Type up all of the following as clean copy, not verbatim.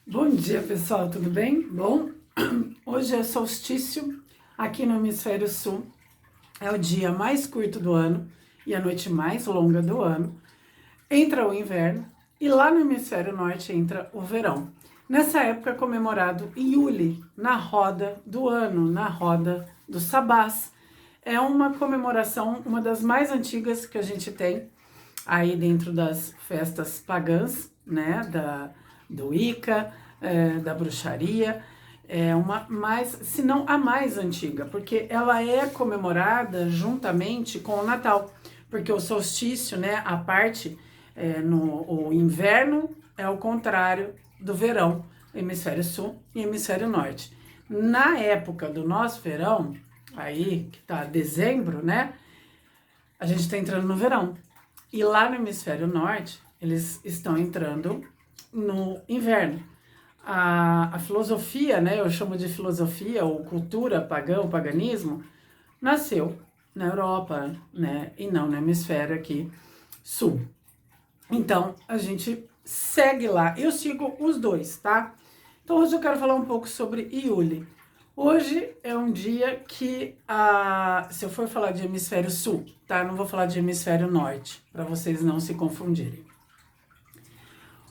Bom dia, pessoal, tudo bem? Bom, hoje é solstício aqui no hemisfério sul. É o dia mais curto do ano e a noite mais longa do ano. Entra o inverno e lá no hemisfério norte entra o verão. Nessa época é comemorado Yule, na roda do ano, na roda do sabás. É uma comemoração, uma das mais antigas que a gente tem aí dentro das festas pagãs, né, do Wicca, da bruxaria, uma mais, se não a mais antiga, porque ela é comemorada juntamente com o Natal, porque o solstício, né, a parte o inverno é o contrário do verão, hemisfério sul e hemisfério norte. Na época do nosso verão, aí que tá dezembro, né, a gente está entrando no verão. E lá no hemisfério norte, eles estão entrando no inverno. A filosofia, né, eu chamo de filosofia ou cultura pagã, o paganismo, nasceu na Europa, né, e não no hemisfério aqui sul. Então, a gente segue lá. Eu sigo os dois, tá? Então, hoje eu quero falar um pouco sobre Yule. Hoje é um dia que, se eu for falar de hemisfério sul, tá? Não vou falar de hemisfério norte, para vocês não se confundirem.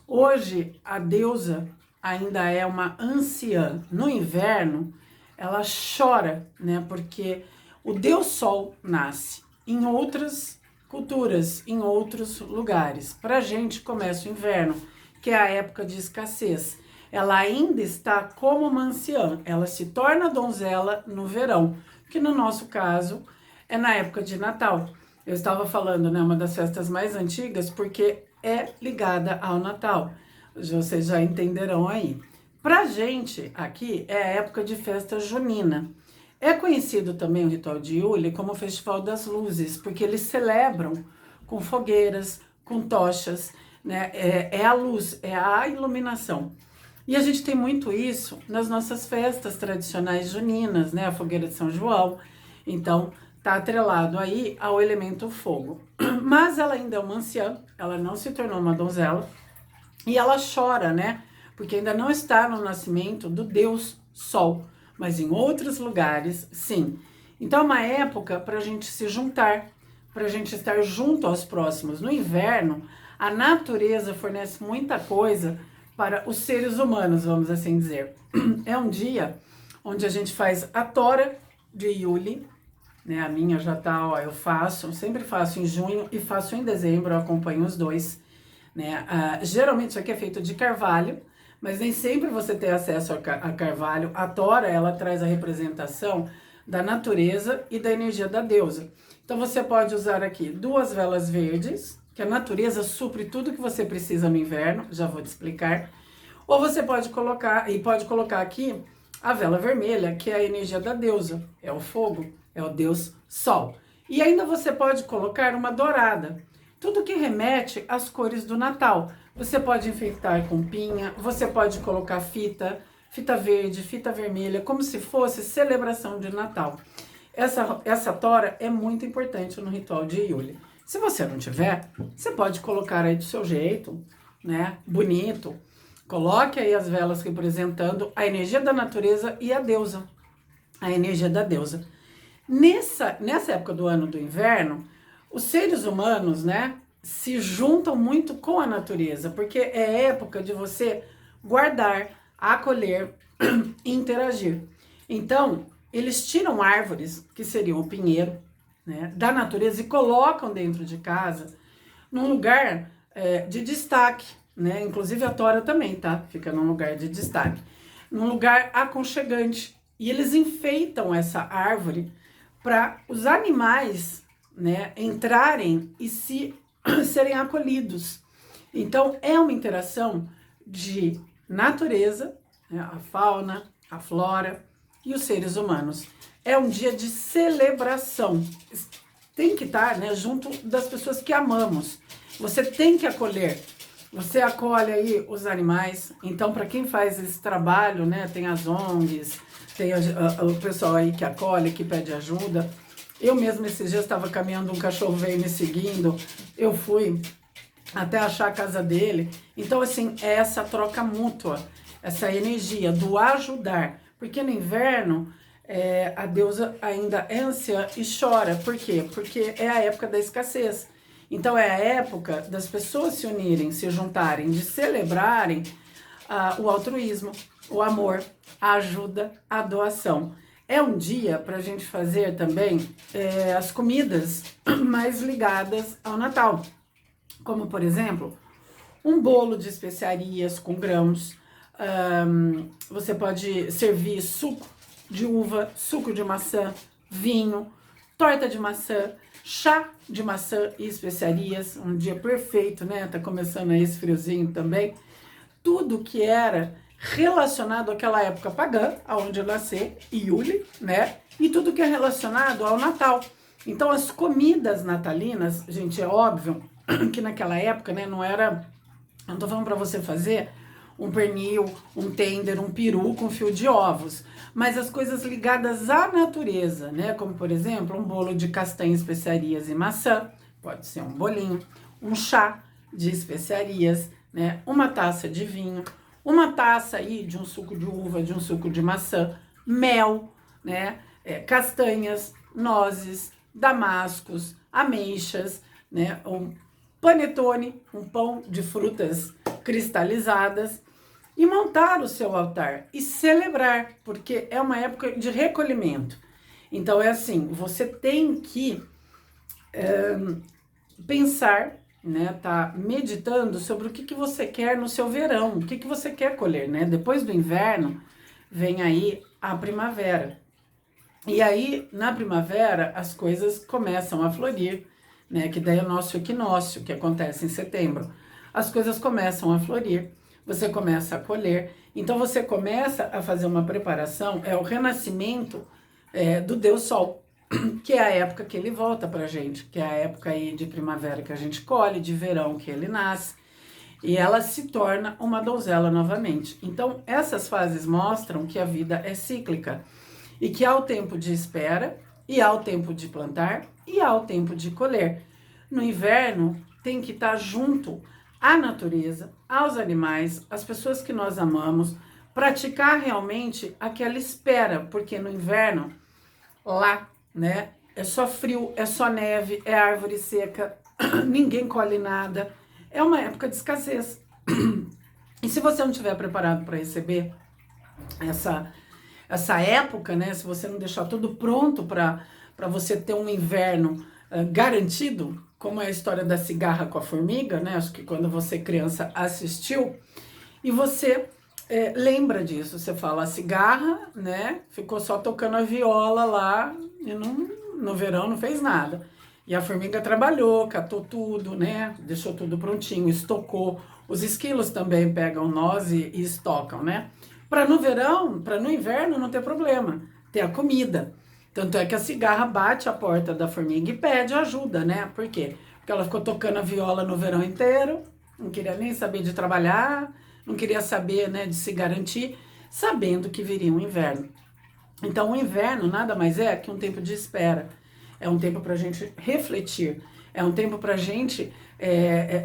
Hoje, a deusa ainda é uma anciã. No inverno, ela chora, né? Porque o deus sol nasce em outras culturas, em outros lugares. Pra gente começa o inverno, que é a época de escassez. Ela ainda está como uma anciã, ela se torna donzela no verão, que no nosso caso é na época de Natal. Eu estava falando, né, uma das festas mais antigas, porque é ligada ao Natal. Vocês já entenderão aí. Pra gente aqui é a época de festa junina. É conhecido também o ritual de Yule como o Festival das Luzes, porque eles celebram com fogueiras, com tochas, né? É a luz, é a iluminação. E a gente tem muito isso nas nossas festas tradicionais juninas, né? A fogueira de São João. Então, tá atrelado aí ao elemento fogo. Mas ela ainda é uma anciã, ela não se tornou uma donzela. E ela chora, né? Porque ainda não está no nascimento do Deus Sol. Mas em outros lugares, sim. Então, é uma época para a gente se juntar, para a gente estar junto aos próximos. No inverno, a natureza fornece muita coisa para os seres humanos, vamos assim dizer. É um dia onde a gente faz a tora de Yule, né? A minha já tá, ó, eu sempre faço em junho e faço em dezembro, eu acompanho os dois, né? Geralmente isso aqui é feito de carvalho, mas nem sempre você tem acesso a carvalho. A tora, ela traz a representação da natureza e da energia da deusa. Então você pode usar aqui 2 velas verdes, que a natureza supre tudo que você precisa no inverno, já vou te explicar. Ou você pode colocar aqui a vela vermelha, que é a energia da deusa, é o fogo, é o deus sol. E ainda você pode colocar uma dourada, tudo que remete às cores do Natal. Você pode enfeitar com pinha, você pode colocar fita verde, fita vermelha, como se fosse celebração de Natal. Essa tora é muito importante no ritual de Yule. Se você não tiver, você pode colocar aí do seu jeito, né? Bonito. Coloque aí as velas representando a energia da natureza e a deusa. A energia da deusa. Nessa época do ano do inverno, os seres humanos, né, se juntam muito com a natureza, porque é época de você guardar, acolher e interagir. Então, eles tiram árvores, que seriam o pinheiro, né, da natureza e colocam dentro de casa, num lugar de destaque, né? Inclusive a tora também, tá? Fica num lugar de destaque, num lugar aconchegante. E eles enfeitam essa árvore para os animais, né, entrarem e serem acolhidos. Então, é uma interação de natureza, né, a fauna, a flora e os seres humanos. É um dia de celebração. Tem que estar, né, junto das pessoas que amamos. Você tem que acolher. Você acolhe aí os animais. Então, para quem faz esse trabalho, né, tem as ONGs, tem o pessoal aí que acolhe, que pede ajuda. Eu mesmo esses dias estava caminhando, um cachorro veio me seguindo, eu fui até achar a casa dele. Então, assim, é essa troca mútua. essa energia do ajudar. Porque no inverno, a deusa ainda é anciã e chora. Por quê? Porque é a época da escassez. Então é a época das pessoas se unirem, se juntarem, de celebrarem o altruísmo, o amor, a ajuda, a doação. É um dia para a gente fazer também as comidas mais ligadas ao Natal. Como, por exemplo, um bolo de especiarias com grãos. Você pode servir suco de uva, suco de maçã, vinho, torta de maçã, chá de maçã e especiarias. Um dia perfeito, né? Tá começando aí esse friozinho também. Tudo que era relacionado àquela época pagã, aonde eu nasci, Iule, né? E tudo que é relacionado ao Natal. Então, as comidas natalinas, gente, é óbvio que naquela época, né, não era... Não tô falando para você fazer um pernil, um tender, um peru com fio de ovos, mas as coisas ligadas à natureza, né? Como, por exemplo, um bolo de castanha, especiarias e maçã, pode ser um bolinho, um chá de especiarias, né? Uma taça de vinho, uma taça aí de um suco de uva, de um suco de maçã, mel, né? Castanhas, nozes, damascos, ameixas, né? Um panetone, um pão de frutas cristalizadas, e montar o seu altar e celebrar, porque é uma época de recolhimento. Então é assim, você tem que pensar, né, tá meditando sobre o que você quer no seu verão, o que você quer colher, né? Depois do inverno vem aí a primavera. E aí, na primavera, as coisas começam a florir, né? Que daí é o nosso equinócio, que acontece em setembro. As coisas começam a florir, você começa a colher. Então, você começa a fazer uma preparação, é o renascimento do Deus Sol, que é a época que ele volta pra gente, que é a época aí de primavera que a gente colhe, de verão que ele nasce, e ela se torna uma donzela novamente. Então, essas fases mostram que a vida é cíclica, e que há o tempo de espera, e há o tempo de plantar, e há o tempo de colher. No inverno, tem que estar junto à natureza, aos animais, às pessoas que nós amamos, praticar realmente aquela espera, porque no inverno, lá, né, é só frio, é só neve, é árvore seca, ninguém colhe nada, é uma época de escassez. E se você não estiver preparado para receber essa época, né? Se você não deixar tudo pronto para você ter um inverno garantido, como é a história da cigarra com a formiga, né? Acho que quando você criança assistiu, e você lembra disso, você fala a cigarra, né? Ficou só tocando a viola lá e no verão não fez nada. E a formiga trabalhou, catou tudo, né? Deixou tudo prontinho, estocou. Os esquilos também pegam nós e estocam, né? Para no verão, para no inverno não ter problema, ter a comida. Tanto é que a cigarra bate a porta da formiga e pede ajuda, né? Por quê? Porque ela ficou tocando a viola no verão inteiro, não queria nem saber de trabalhar, não queria saber, né, de se garantir, sabendo que viria um inverno. Então, o inverno nada mais é que um tempo de espera. É um tempo para a gente refletir, é um tempo para a gente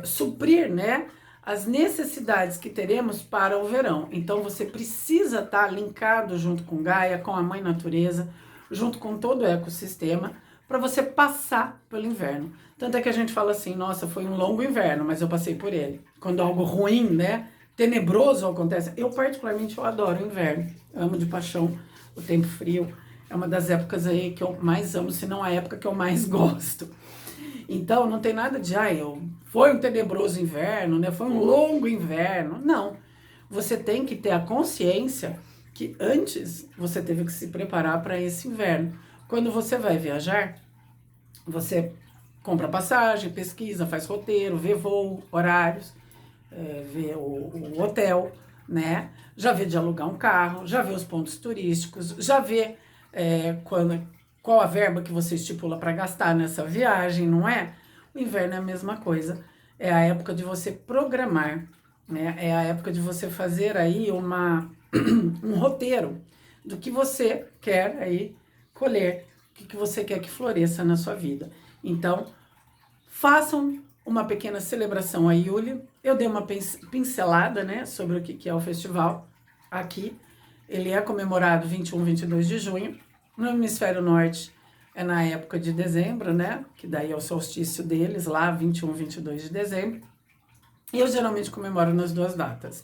suprir, né, as necessidades que teremos para o verão. Então, você precisa estar linkado junto com Gaia, com a Mãe Natureza, junto com todo o ecossistema, para você passar pelo inverno. Tanto é que a gente fala assim, nossa, foi um longo inverno, mas eu passei por ele. Quando algo ruim, né, tenebroso acontece, eu particularmente eu adoro o inverno, eu amo de paixão o tempo frio, é uma das épocas aí que eu mais amo, se não a época que eu mais gosto. Então, não tem nada de, foi um tenebroso inverno, né? Foi um longo inverno. Não. Você tem que ter a consciência que antes você teve que se preparar para esse inverno. Quando você vai viajar, você compra passagem, pesquisa, faz roteiro, vê voo, horários, vê o hotel, né? Já vê de alugar um carro, já vê os pontos turísticos, já vê qual a verba que você estipula para gastar nessa viagem, não é? O inverno é a mesma coisa. É a época de você programar, né? É a época de você fazer aí um roteiro do que você quer aí colher, o que você quer que floresça na sua vida. Então, façam uma pequena celebração a Iule. Eu dei uma pincelada, né, sobre o que é o festival. aqui. Ele é comemorado 21, 22 de junho. No hemisfério norte é na época de dezembro, né? Que daí é o solstício deles, lá 21, 22 de dezembro. E eu geralmente comemoro nas duas datas.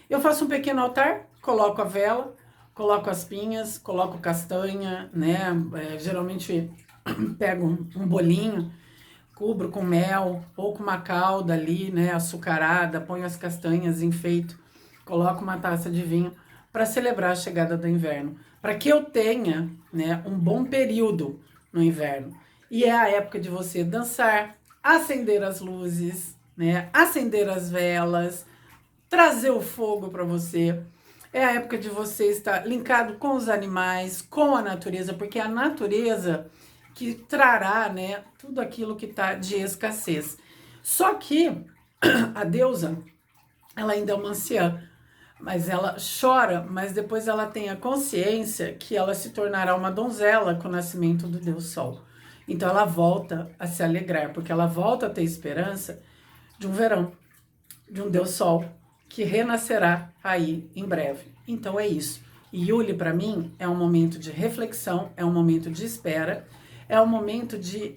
Eu faço um pequeno altar, coloco a vela, coloco as pinhas, coloco castanha, né? Geralmente pego um bolinho, cubro com mel ou com uma calda ali, né? Açucarada, ponho as castanhas, enfeito, coloco uma taça de vinho para celebrar a chegada do inverno, para que eu tenha, né, um bom período no inverno. E é a época de você dançar, acender as luzes, né? Acender as velas, trazer o fogo para você. É a época de você estar linkado com os animais, com a natureza, porque é a natureza que trará, né, tudo aquilo que está de escassez. Só que a deusa, ela ainda é uma anciã, mas ela chora, mas depois ela tem a consciência que ela se tornará uma donzela com o nascimento do Deus Sol. Então ela volta a se alegrar, porque ela volta a ter esperança de um verão, de um Deus Sol, que renascerá aí em breve. Então é isso. Yule, para mim, é um momento de reflexão, é um momento de espera, é um momento de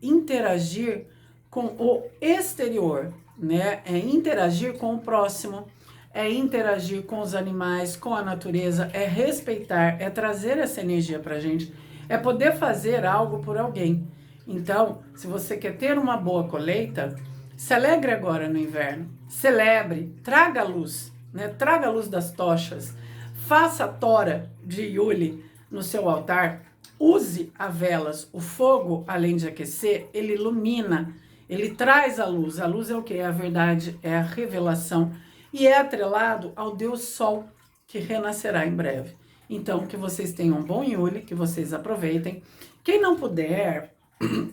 interagir com o exterior, né? É interagir com o próximo, é interagir com os animais, com a natureza, é respeitar, é trazer essa energia pra gente, é poder fazer algo por alguém. Então, se você quer ter uma boa colheita, se alegre agora no inverno, celebre, traga a luz, né? Traga a luz das tochas, faça a tora de Yule no seu altar, use a velas. O fogo, além de aquecer, ele ilumina, ele traz a luz. A luz é o que? É a verdade, é a revelação e é atrelado ao Deus Sol, que renascerá em breve. Então, que vocês tenham um bom Yule, que vocês aproveitem. Quem não puder,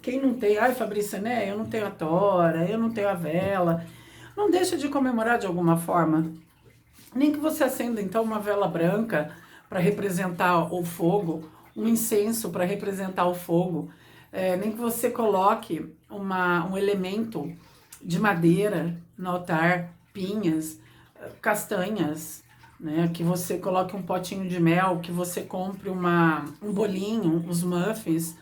quem não tem, ai Fabrícia, né, eu não tenho a tora, eu não tenho a vela, não deixa de comemorar de alguma forma. Nem que você acenda então uma vela branca para representar o fogo, um incenso para representar o fogo, nem que você coloque um elemento de madeira no altar, pinhas, castanhas, né? Que você coloque um potinho de mel, que você compre um bolinho, uns muffins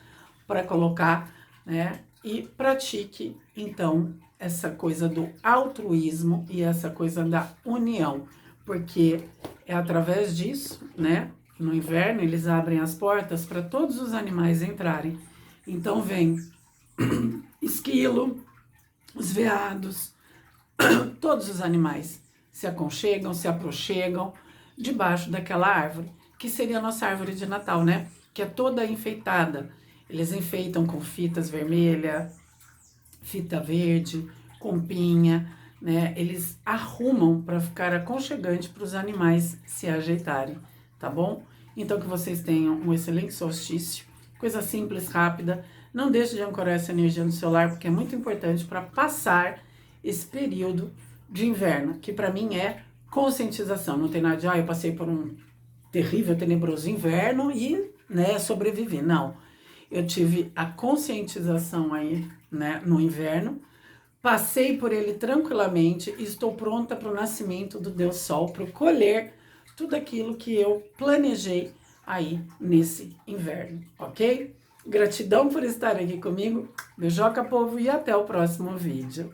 para colocar, né? E pratique, então, essa coisa do altruísmo e essa coisa da união, porque é através disso, né? No inverno, eles abrem as portas para todos os animais entrarem. Então, vem esquilo, os veados, todos os animais se aconchegam, se aproximam debaixo daquela árvore, que seria a nossa árvore de Natal, né? Que é toda enfeitada. Eles enfeitam com fitas vermelha, fita verde, com pinha, né? Eles arrumam para ficar aconchegante para os animais se ajeitarem, tá bom? Então que vocês tenham um excelente solstício, coisa simples, rápida. Não deixe de ancorar essa energia no seu lar, porque é muito importante para passar esse período de inverno, que para mim é conscientização. Não tem nada de, eu passei por um terrível, tenebroso inverno e, né, sobrevivi. Não. Eu tive a conscientização aí, né, no inverno, passei por ele tranquilamente e estou pronta para o nascimento do Deus Sol, para colher tudo aquilo que eu planejei aí nesse inverno, ok? Gratidão por estar aqui comigo, beijoca povo e até o próximo vídeo.